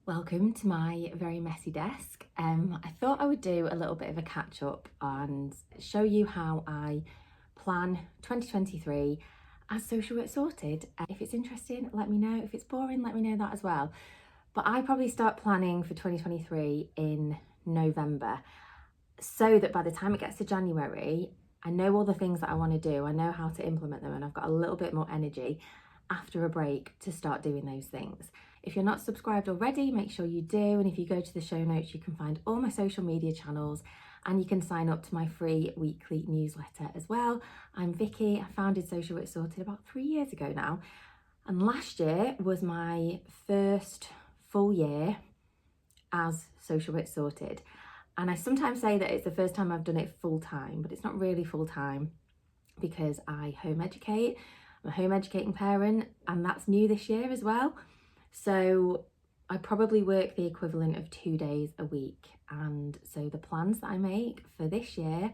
Welcome to my very messy desk. I thought I would do a little bit of a catch up and show you how I plan 2023 as Social Work Sorted. If it's interesting, let me know. If it's boring, let me know that as well. But I probably start planning for 2023 in November so that by the time it gets to January, I know all the things that I want to do, I know how to implement them, and I've got a little bit more energy after a break to start doing those things. If you're not subscribed already, make sure you do. And if you go to the show notes, you can find all my social media channels and you can sign up to my free weekly newsletter as well. I'm Vicki. I founded Social Work Sorted about 3 years ago now. And last year was my first full year as Social Work Sorted. And I sometimes say that it's the first time I've done it full time, but it's not really full time because I home educate. I'm a home educating parent, and that's new this year as well. So I probably work the equivalent of 2 days a week. And so the plans that I make for this year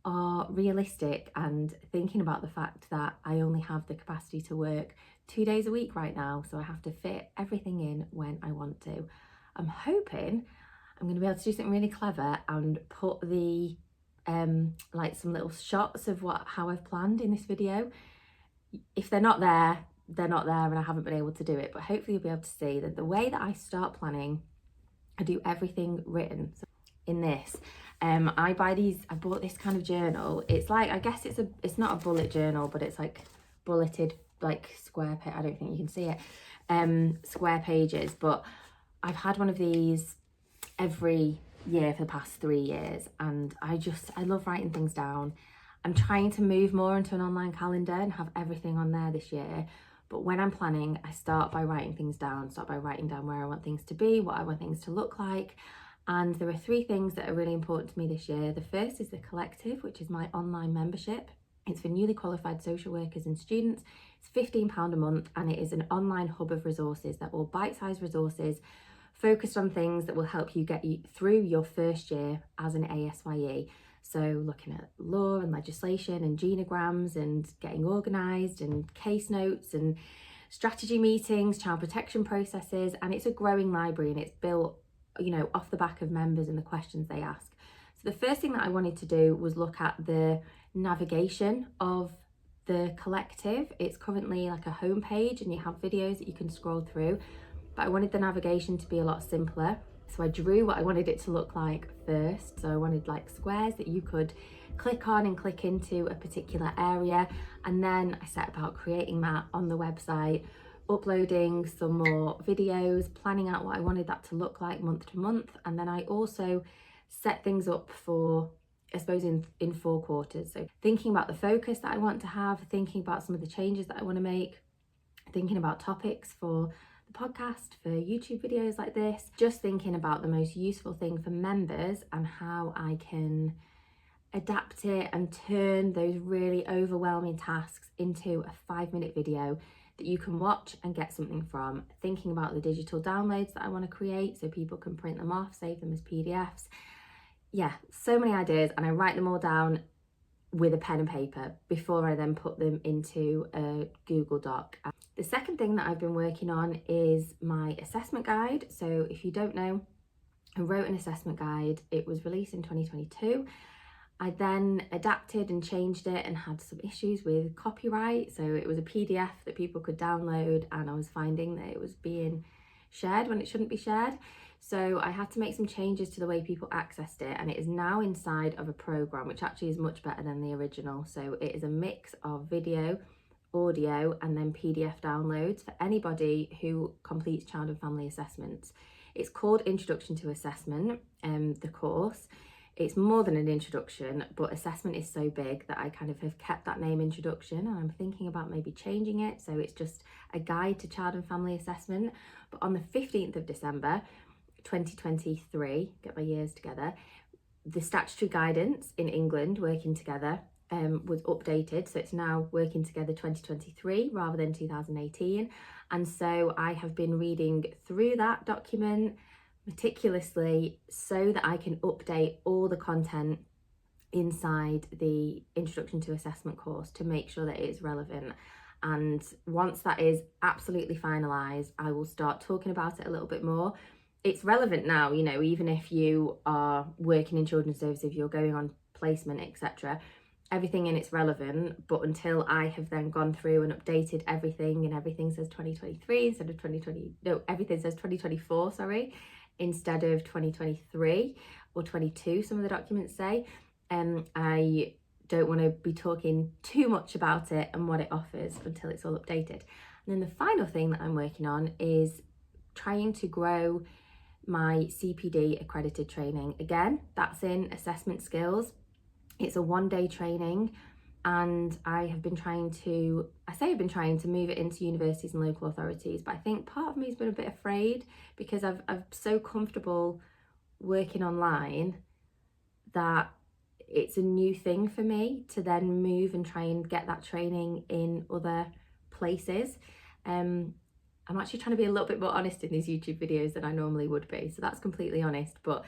are realistic and thinking about the fact that I only have the capacity to work 2 days a week right now. So I have to fit everything in when I want to. I'm hoping I'm going to be able to do something really clever and put the like some little shots of how I've planned in this video. If they're not there, they're not there and I haven't been able to do it, but hopefully you'll be able to see that the way that I start planning, I do everything written. So in this, I bought this kind of journal. It's like, I guess it's not a bullet journal, but it's like bulleted, like square page. I don't think you can see it, square pages, but I've had one of these every year for the past 3 years, and I love writing things down. I'm trying to move more into an online calendar and have everything on there this year. But when I'm planning, I start by writing things down, start by writing down where I want things to be, what I want things to look like. And there are 3 things that are really important to me this year. The first is the collective, which is my online membership. It's for newly qualified social workers and students. It's £15 a month, and it is an online hub of resources that all bite-sized resources focused on things that will help you get you through your first year as an ASYE. So looking at law and legislation and genograms and getting organised and case notes and strategy meetings, child protection processes, and it's a growing library and it's built, off the back of members and the questions they ask. So the first thing that I wanted to do was look at the navigation of the collective. It's currently like a homepage and you have videos that you can scroll through, but I wanted the navigation to be a lot simpler. So I drew what I wanted it to look like first. So I wanted like squares that you could click on and click into a particular area. And then I set about creating that on the website, uploading some more videos, planning out what I wanted that to look like month to month. And then I also set things up for, I suppose, in 4 quarters. So thinking about the focus that I want to have, thinking about some of the changes that I want to make, thinking about topics for podcast, for YouTube videos like this, just thinking about the most useful thing for members and how I can adapt it and turn those really overwhelming tasks into a 5-minute video that you can watch and get something from. Thinking about the digital downloads that I want to create so people can print them off, save them as PDFs. Yeah, so many ideas, and I write them all down with a pen and paper before I then put them into a Google Doc. The second thing that I've been working on is my assessment guide. So if you don't know, I wrote an assessment guide. It was released in 2022. I then adapted and changed it and had some issues with copyright. So it was a PDF that people could download, and I was finding that it was being shared when it shouldn't be shared. So I had to make some changes to the way people accessed it, and it is now inside of a program, which actually is much better than the original. So it is a mix of video, audio, and then PDF downloads for anybody who completes child and family assessments. It's called Introduction to Assessment, the course. It's more than an introduction, but assessment is so big that I kind of have kept that name Introduction, and I'm thinking about maybe changing it. So it's just a guide to child and family assessment. But on the 15th of December, 2023, get my years together, the statutory guidance in England, Working Together, was updated. So it's now Working Together 2023 rather than 2018. And so I have been reading through that document meticulously so that I can update all the content inside the Introduction to Assessment course to make sure that it is relevant. And once that is absolutely finalised, I will start talking about it a little bit more. it's relevant now, you know, even if you are working in children's services, if you're going on placement, etc. Everything in it's relevant, but until I have then gone through and updated everything, and everything says 2023 instead of 2020, no, everything says 2024, sorry, instead of 2023 or 22, some of the documents say. I don't want to be talking too much about it and what it offers until it's all updated. And then the final thing that I'm working on is trying to grow my CPD accredited training. Again, that's in assessment skills. It's a one-day training, and I've been trying to move it into universities and local authorities, but I think part of me has been a bit afraid because I'm so comfortable working online that it's a new thing for me to then move and try and get that training in other places. I'm actually trying to be a little bit more honest in these YouTube videos than I normally would be, so that's completely honest, but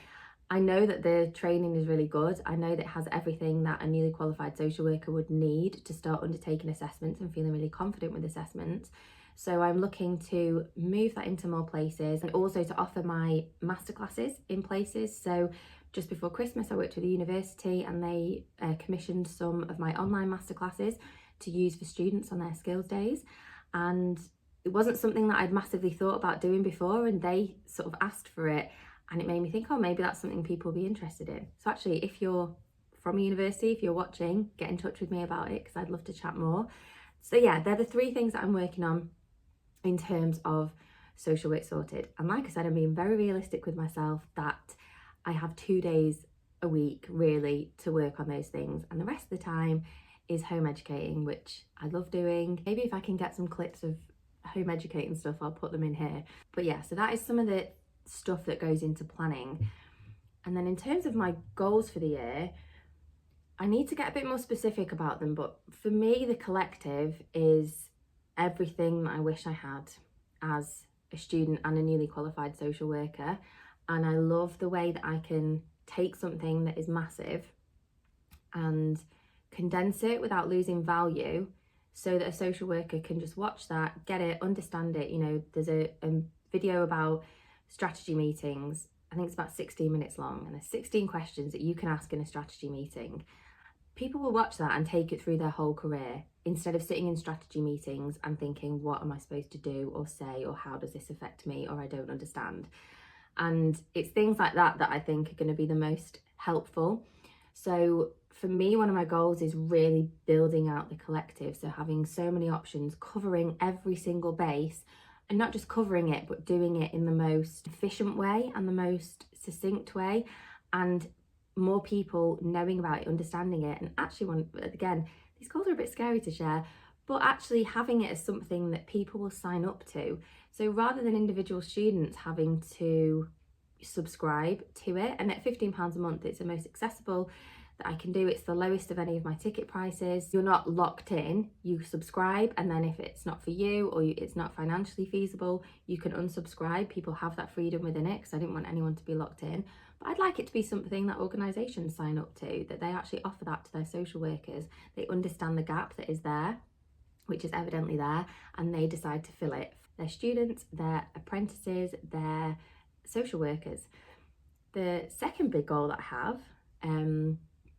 I know that the training is really good. I know that it has everything that a newly qualified social worker would need to start undertaking assessments and feeling really confident with assessments. So I'm looking to move that into more places, and also to offer my masterclasses in places. So just before Christmas, I worked with a university, and they commissioned some of my online masterclasses to use for students on their skills days. And it wasn't something that I'd massively thought about doing before, and they sort of asked for it. And it made me think, oh, maybe that's something people will be interested in. So actually, if you're from a university, if you're watching, get in touch with me about it, because I'd love to chat more. So yeah, they're the three things that I'm working on in terms of social work sorted. And like I said, I'm being very realistic with myself that I have 2 days a week really to work on those things. And the rest of the time is home educating, which I love doing. Maybe if I can get some clips of home educating stuff, I'll put them in here. But yeah, so that is some of the stuff that goes into planning. And then in terms of my goals for the year, I need to get a bit more specific about them, but for me the collective is everything that I wish I had as a student and a newly qualified social worker. And I love the way that I can take something that is massive and condense it without losing value, so that a social worker can just watch that, get it, understand it. You know, there's a video about strategy meetings. I think it's about 16 minutes long, and there's 16 questions that you can ask in a strategy meeting. People will watch that and take it through their whole career, instead of sitting in strategy meetings and thinking, what am I supposed to do or say, or how does this affect me, or I don't understand. And it's things like that that I think are going to be the most helpful. So for me, one of my goals is really building out the collective, so having so many options, covering every single base, and not just covering it, but doing it in the most efficient way and the most succinct way, and more people knowing about it, understanding it. And actually, again, these goals are a bit scary to share, but actually having it as something that people will sign up to. So rather than individual students having to subscribe to it, and at £15 a month, it's the most accessible that I can do. It's the lowest of any of my ticket prices. You're not locked in. You subscribe, and then if it's not for you, or it's not financially feasible, you can unsubscribe. People have that freedom within it, because I didn't want anyone to be locked in. But I'd like it to be something that organisations sign up to, that they actually offer that to their social workers. They understand the gap that is there, which is evidently there, and they decide to fill it. Their students, their apprentices, their social workers. The second big goal that I have,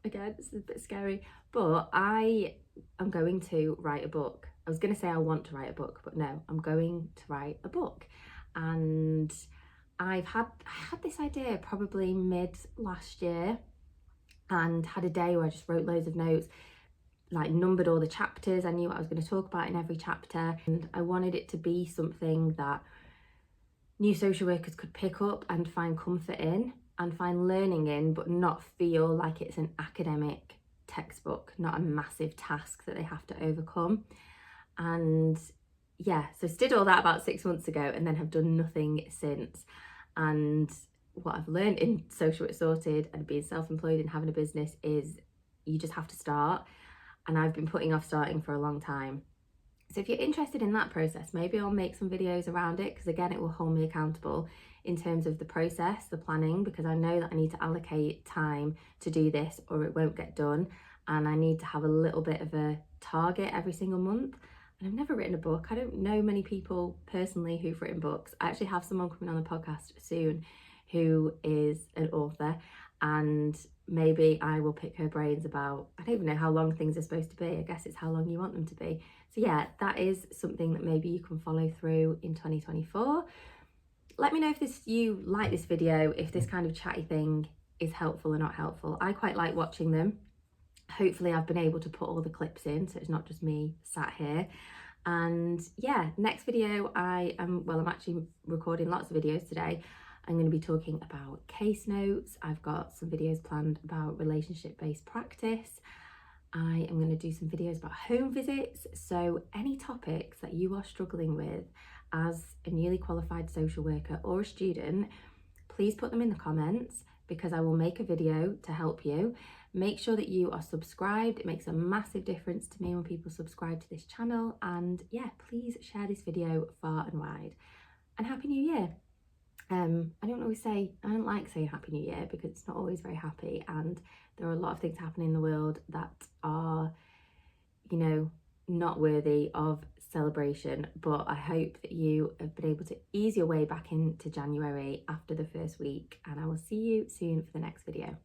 again, this is a bit scary, but I am going to write a book. I was going to say I want to write a book, but no, I'm going to write a book. And I had this idea probably mid last year, and had a day where I just wrote loads of notes, like numbered all the chapters. I knew what I was going to talk about in every chapter, and I wanted it to be something that new social workers could pick up and find comfort in and find learning in, but not feel like it's an academic textbook, not a massive task that they have to overcome. And yeah, so did all that about 6 months ago, and then have done nothing since. And what I've learned in social work sorted and being self-employed and having a business is you just have to start. And I've been putting off starting for a long time. So if you're interested in that process, maybe I'll make some videos around it, because again, it will hold me accountable in terms of the process, the planning, because I know that I need to allocate time to do this or it won't get done. And I need to have a little bit of a target every single month. and I've never written a book. I don't know many people personally who've written books. I actually have someone coming on the podcast soon who is an author, and maybe I will pick her brains about, I don't even know how long things are supposed to be. I guess it's how long you want them to be. So yeah, that is something that maybe you can follow through in 2024. Let me know if you like this video, if this kind of chatty thing is helpful or not helpful. I quite like watching them. Hopefully I've been able to put all the clips in so it's not just me sat here. And yeah, next video I'm actually recording lots of videos today. I'm going to be talking about case notes. I've got some videos planned about relationship-based practice. I am going to do some videos about home visits. So any topics that you are struggling with as a newly qualified social worker or a student, please put them in the comments because I will make a video to help you. Make sure that you are subscribed. It makes a massive difference to me when people subscribe to this channel. And yeah, please share this video far and wide. And Happy New Year. I don't like saying Happy New Year because it's not always very happy, and there are a lot of things happening in the world that are, you know, not worthy of celebration. But I hope that you have been able to ease your way back into January after the first week, and I will see you soon for the next video.